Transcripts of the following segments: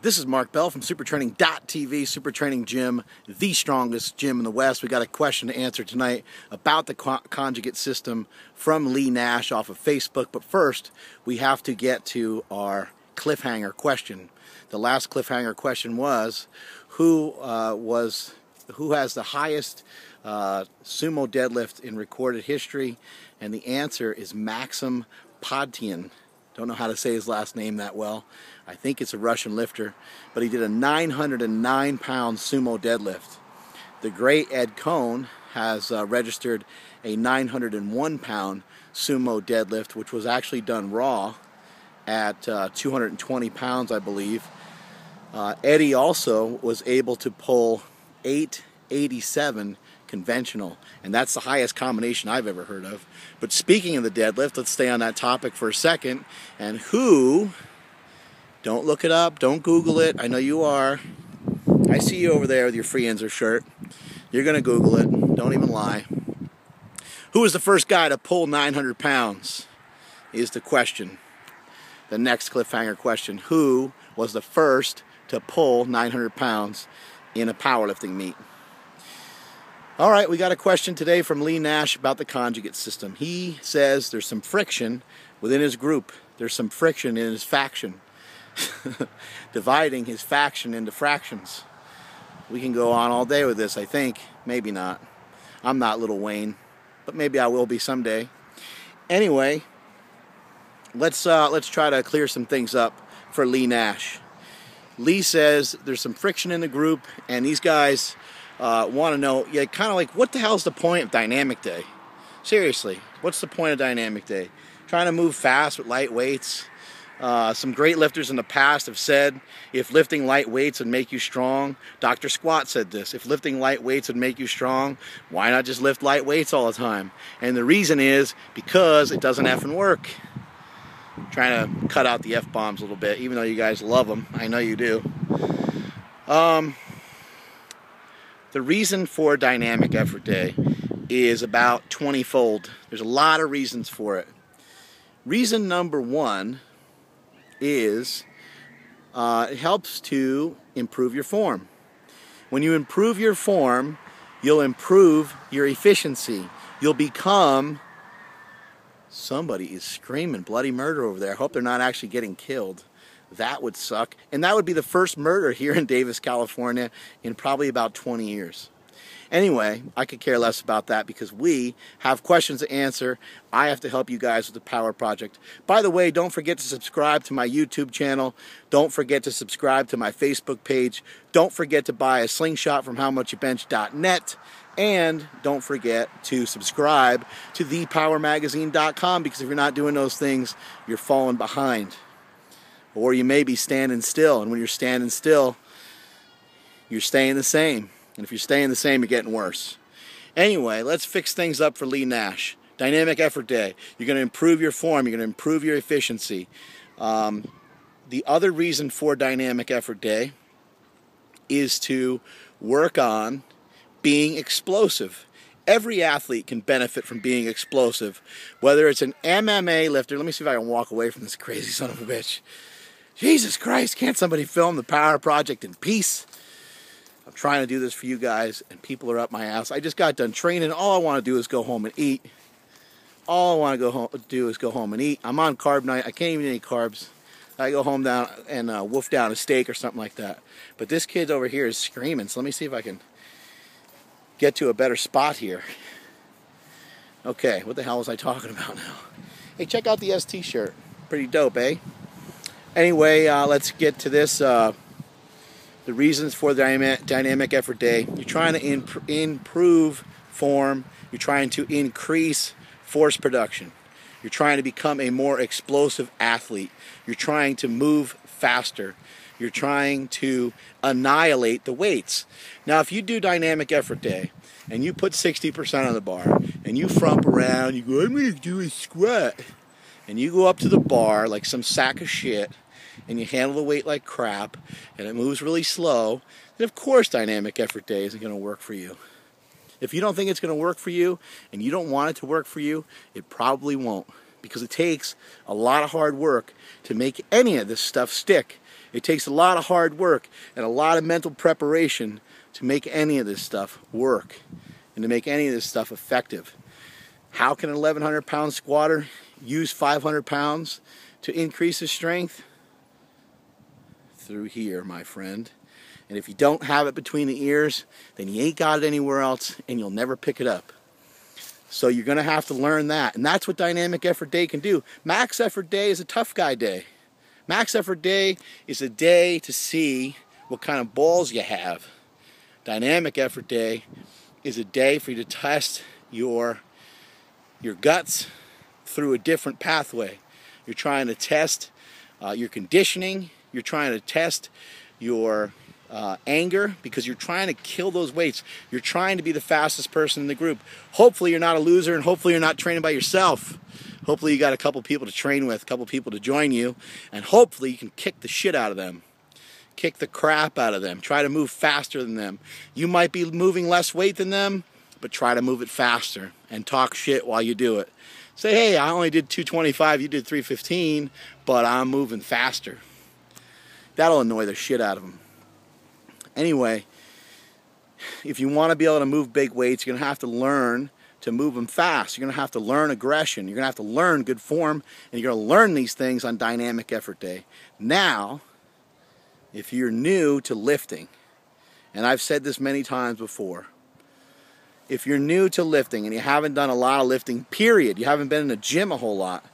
This is Mark Bell from SuperTraining.tv, Super Training Gym, the strongest gym in the West. We got a question to answer tonight about the conjugate system from Lee Nash off of Facebook. But first, we have to get to our cliffhanger question. The last cliffhanger question was, who has the highest sumo deadlift in recorded history? And the answer is Maxim Podtian. Don't know how to say his last name that well. I think it's a Russian lifter, but he did a 909-pound sumo deadlift. The great Ed Coan has registered a 901-pound sumo deadlift, which was actually done raw at 220 pounds, I believe. Eddie also was able to pull 887 conventional, and that's the highest combination I've ever heard of. But speaking of the deadlift, let's stay on that topic for a second. And who, don't look it up, don't Google it, I know you are. I see you over there with your Free Inzer shirt. You're going to Google it, don't even lie. Who was the first guy to pull 900 pounds is the question. The next cliffhanger question. Who was the first to pull 900 pounds in a powerlifting meet? All right, we got a question today from Lee Nash about the conjugate system. He says there's some friction within his group. There's some friction in his faction, dividing his faction into fractions. We can go on all day with this, I think. Maybe not. I'm not Lil Wayne, but maybe I will be someday. Anyway, let's try to clear some things up for Lee Nash. Lee says there's some friction in the group, and these guys want to know, yeah, kind of like, what the hell's the point of Dynamic Day? Seriously, what's the point of Dynamic Day? Trying to move fast with light weights. Some great lifters in the past have said, if lifting light weights would make you strong, Dr. Squat said this, if lifting light weights would make you strong, why not just lift light weights all the time? And the reason is because it doesn't effing work. I'm trying to cut out the F-bombs a little bit, even though you guys love them. I know you do. The reason for Dynamic Effort Day is about 20-fold. There's a lot of reasons for it. Reason number one is it helps to improve your form. When you improve your form, you'll improve your efficiency. You'll become... Somebody is screaming bloody murder over there. I hope they're not actually getting killed. That would suck. And that would be the first murder here in Davis, California in probably about 20 years. Anyway, I could care less about that because we have questions to answer. I have to help you guys with the Power Project. By the way, don't forget to subscribe to my YouTube channel. Don't forget to subscribe to my Facebook page. Don't forget to buy a slingshot from howmuchyoubench.net. And don't forget to subscribe to thepowermagazine.com, because if you're not doing those things, you're falling behind. Or you may be standing still, and when you're standing still, you're staying the same. And if you're staying the same, you're getting worse. Anyway, let's fix things up for Lee Nash. Dynamic Effort Day. You're going to improve your form. You're going to improve your efficiency. The other reason for Dynamic Effort Day is to work on being explosive. Every athlete can benefit from being explosive, whether it's an MMA lifter. Let me see if I can walk away from this crazy son of a bitch. Jesus Christ, can't somebody film the Power Project in peace? I'm trying to do this for you guys, and people are up my ass. I just got done training. All I want to do is go home and eat. All I want to do is go home and eat. I'm on carb night. I can't even eat any carbs. I go home down and wolf down a steak or something like that. But this kid over here is screaming, so let me see if I can get to a better spot here. Okay, what the hell was I talking about now? Hey, check out the ST shirt. Pretty dope, eh? Anyway, let's get to this. The reasons for the Dynamic Effort Day. You're trying to improve form. You're trying to increase force production. You're trying to become a more explosive athlete. You're trying to move faster. You're trying to annihilate the weights. Now, if you do Dynamic Effort Day and you put 60% on the bar and you frump around, you go, I'm going to do a squat, and you go up to the bar like some sack of shit and you handle the weight like crap and it moves really slow, then of course Dynamic Effort Day isn't going to work for you. If you don't think it's going to work for you and you don't want it to work for you, it probably won't, because it takes a lot of hard work to make any of this stuff stick. It takes a lot of hard work and a lot of mental preparation to make any of this stuff work and to make any of this stuff effective. How can an 1,100 pound squatter use 500 pounds to increase his strength? Through here, my friend. And if you don't have it between the ears, then you ain't got it anywhere else and you'll never pick it up. So you're going to have to learn that. And that's what Dynamic Effort Day can do. Max Effort Day is a tough guy day. Max Effort Day is a day to see what kind of balls you have. Dynamic Effort Day is a day for you to test your guts through a different pathway. You're trying to test your conditioning. You're trying to test your anger, because you're trying to kill those weights. You're trying to be the fastest person in the group. Hopefully you're not a loser, and hopefully you're not training by yourself. Hopefully you got a couple people to train with, a couple people to join you, and hopefully you can kick the shit out of them. Kick the crap out of them. Try to move faster than them. You might be moving less weight than them, but try to move it faster and talk shit while you do it. Say, hey, I only did 225, you did 315, but I'm moving faster. That'll annoy the shit out of them. Anyway, if you want to be able to move big weights, you're going to have to learn to move them fast. You're going to have to learn aggression. You're going to have to learn good form, and you're going to learn these things on Dynamic Effort Day. Now, if you're new to lifting, and I've said this many times before, if you're new to lifting and you haven't done a lot of lifting, period, you haven't been in a gym a whole lot,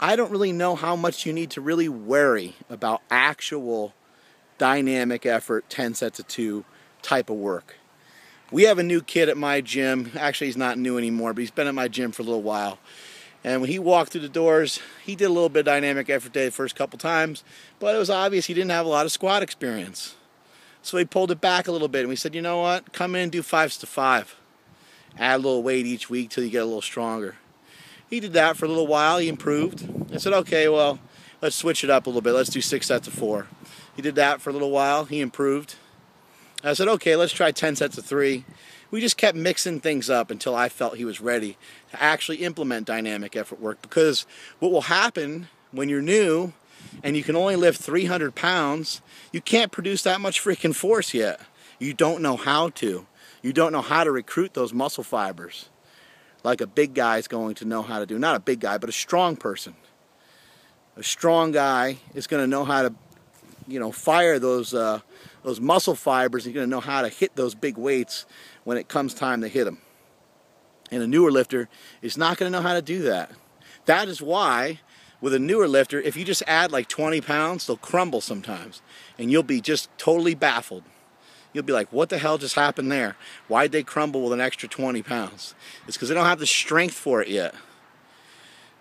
I don't really know how much you need to really worry about actual dynamic effort, 10 sets of 2 type of work. We have a new kid at my gym. Actually, he's not new anymore, but he's been at my gym for a little while. And when he walked through the doors, he did a little bit of Dynamic Effort Day the first couple times, but it was obvious he didn't have a lot of squat experience. So he pulled it back a little bit, and we said, you know what? Come in and do 5s to 5. Add a little weight each week till you get a little stronger. He did that for a little while. He improved. I said, okay, well, let's switch it up a little bit. Let's do 6 sets of 4. He did that for a little while. He improved. I said, okay, let's try 10 sets of 3. We just kept mixing things up until I felt he was ready to actually implement dynamic effort work. Because what will happen when you're new and you can only lift 300 pounds, you can't produce that much freaking force yet. You don't know how to. You don't know how to recruit those muscle fibers like a big guy is going to know how to do. Not a big guy, but a strong person. A strong guy is going to know how to, fire those muscle fibers. He's going to know how to hit those big weights when it comes time to hit them. And a newer lifter is not going to know how to do that. That is why, with a newer lifter, if you just add like 20 pounds, they'll crumble sometimes. And you'll be just totally baffled. You'll be like, what the hell just happened there? Why'd they crumble with an extra 20 pounds? It's because they don't have the strength for it yet.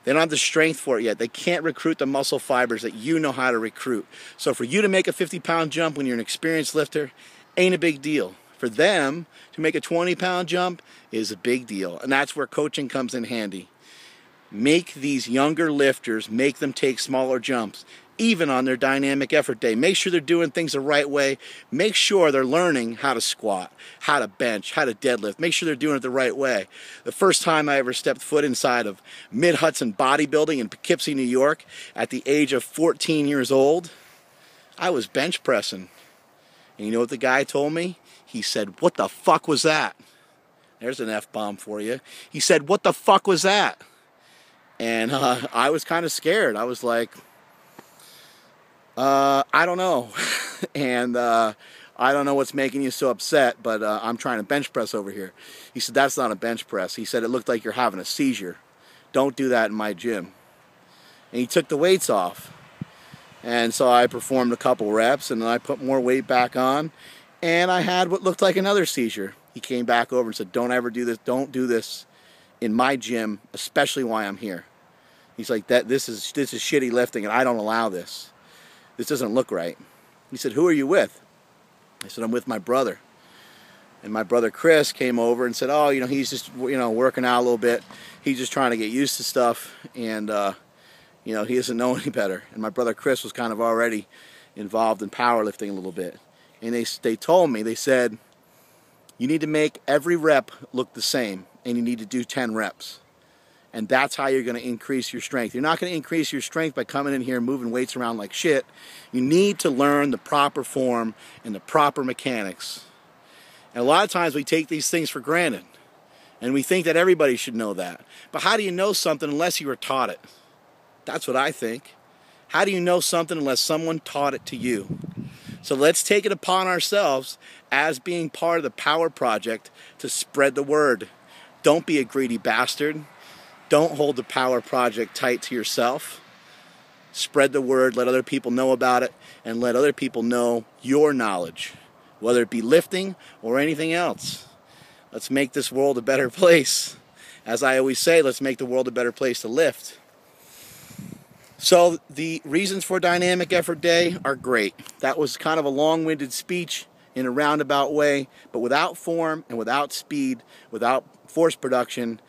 They don't have the strength for it yet. They can't recruit the muscle fibers that you know how to recruit. So for you to make a 50-pound jump when you're an experienced lifter ain't a big deal. For them to make a 20-pound jump is a big deal. And that's where coaching comes in handy. Make these younger lifters, make them take smaller jumps, even on their dynamic effort day. Make sure they're doing things the right way. Make sure they're learning how to squat, how to bench, how to deadlift. Make sure they're doing it the right way. The first time I ever stepped foot inside of Mid-Hudson Bodybuilding in Poughkeepsie, New York, at the age of 14 years old, I was bench pressing. And you know what the guy told me? He said, what the fuck was that? There's an F-bomb for you. He said, what the fuck was that? And I was kind of scared. I was like, I don't know. And I don't know what's making you so upset, but I'm trying to bench press over here. He said, that's not a bench press. He said, it looked like you're having a seizure. Don't do that in my gym. And he took the weights off. And so I performed a couple reps, and then I put more weight back on, and I had what looked like another seizure. He came back over and said, don't ever do this. Don't do this in my gym, especially while I'm here. He's like, this is shitty lifting, and I don't allow this. This doesn't look right. He said, who are you with? I said, I'm with my brother. And my brother Chris came over and said, oh, he's just, working out a little bit. He's just trying to get used to stuff, and, he doesn't know any better. And my brother Chris was kind of already involved in powerlifting a little bit. And they told me, they said, you need to make every rep look the same, and you need to do 10 reps. And that's how you're going to increase your strength. You're not going to increase your strength by coming in here and moving weights around like shit. You need to learn the proper form and the proper mechanics. And a lot of times we take these things for granted. And we think that everybody should know that. But how do you know something unless you were taught it? That's what I think. How do you know something unless someone taught it to you? So let's take it upon ourselves as being part of the Power Project to spread the word. Don't be a greedy bastard. Don't hold the Power Project tight to yourself. Spread the word, let other people know about it, and let other people know your knowledge, whether it be lifting or anything else. Let's make this world a better place. As I always say, let's make the world a better place to lift. So the reasons for Dynamic Effort Day are great. That was kind of a long-winded speech in a roundabout way, but without form and without speed, without force production,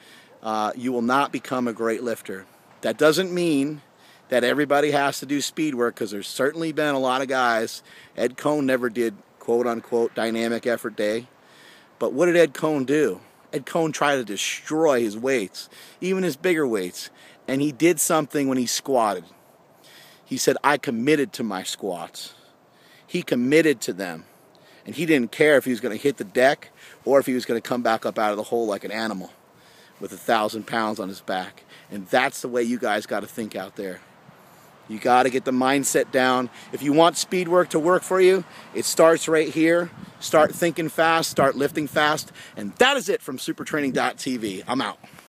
you will not become a great lifter. That doesn't mean that everybody has to do speed work, because there's certainly been a lot of guys. Ed Coan never did quote-unquote Dynamic Effort Day. But what did Ed Coan do? Ed Coan tried to destroy his weights, even his bigger weights. And he did something when he squatted. He said, I committed to my squats. He committed to them. And he didn't care if he was going to hit the deck or if he was going to come back up out of the hole like an animal with 1,000 pounds on his back. And that's the way you guys got to think out there. You got to get the mindset down. If you want speed work to work for you, it starts right here. Start thinking fast, start lifting fast. And that is it from supertraining.tv. I'm out.